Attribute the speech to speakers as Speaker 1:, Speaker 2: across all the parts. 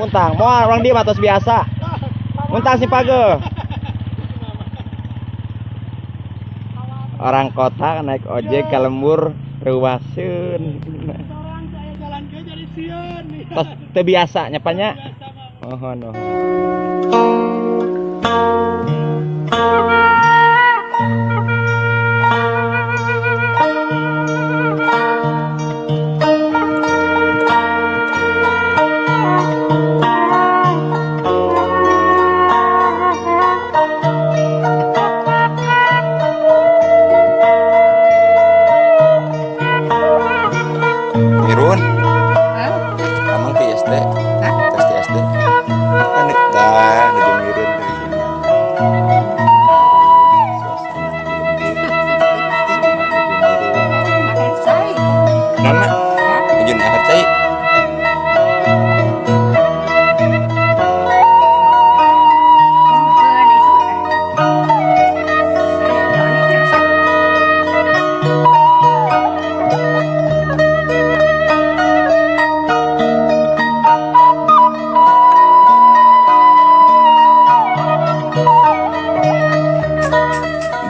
Speaker 1: muntang. Mau orang dia atas biasa. Muntang si Page. Orang kota naik ojek ke lembur reuwaseun.
Speaker 2: Orang saya jalan ke jadi sieun nih.
Speaker 1: Tos teu biasa nyapanya. Mohon mohon. Mirun, amang ke SD, tes di SD. Anu, dah nuju Mirun dari sini. Suasana lembur, nama nuju Nahar Cai.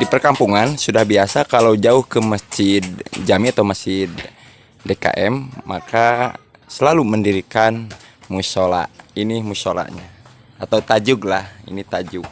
Speaker 1: Di perkampungan sudah biasa kalau jauh ke masjid jami atau masjid DKM maka selalu mendirikan musola. Ini musolanya atau tajuk lah, ini tajuk.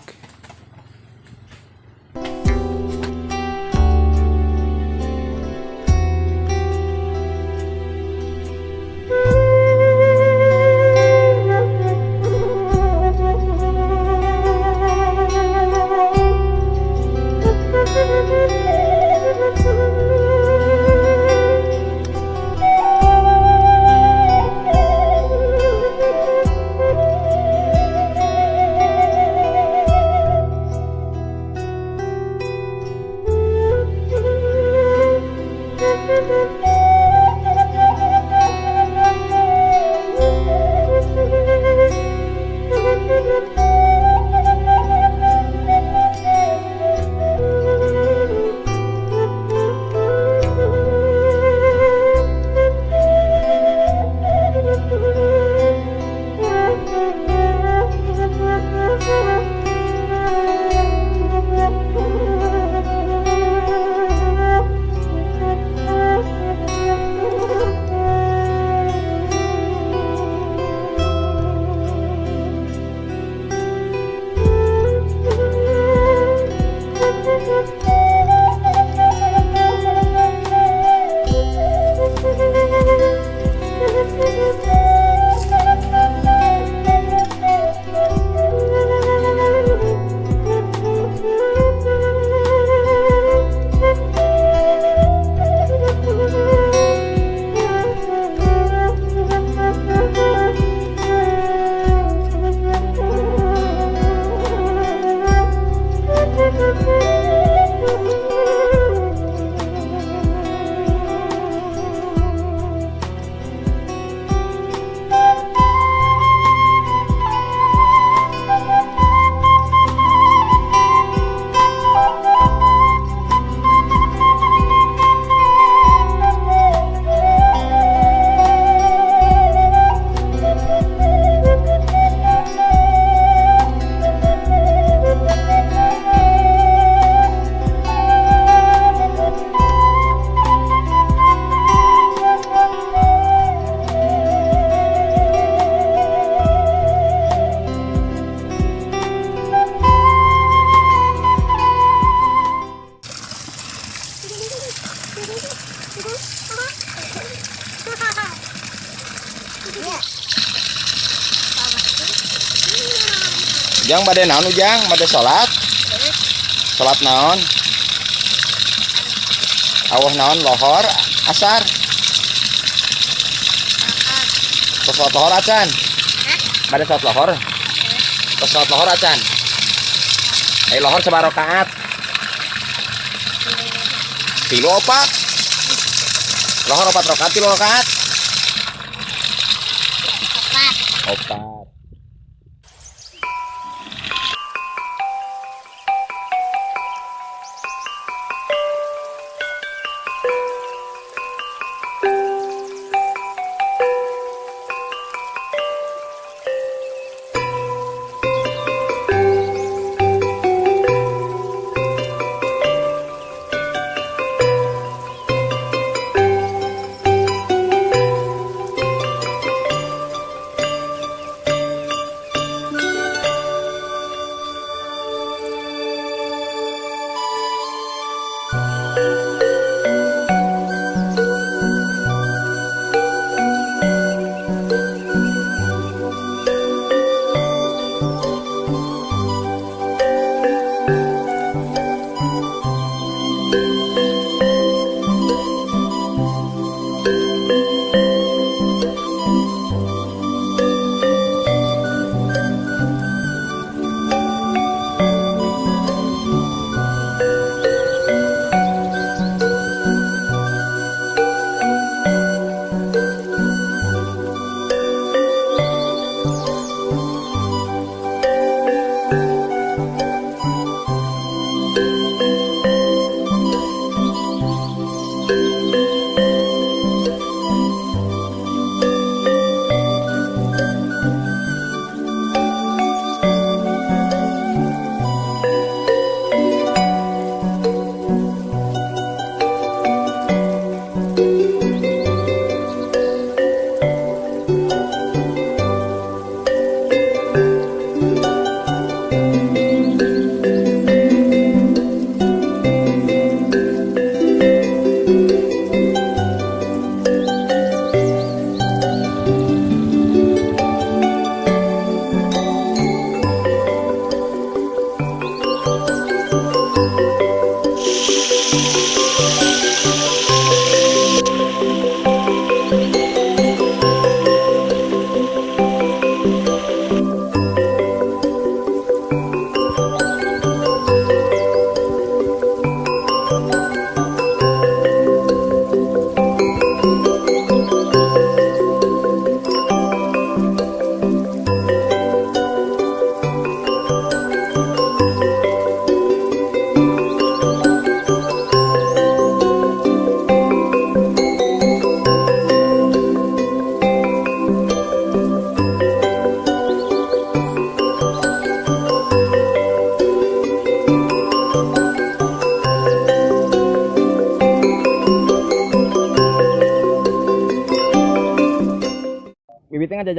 Speaker 1: Jang bade naon ujang bade salat naon awah naon lohor asar salat lohor acan bade salat lohor acan lohor sabaraha rakaat 3 4 lohor 4 rakaat 3 rakaat 4.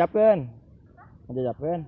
Speaker 1: ngajapkeun. Ngajapkeun.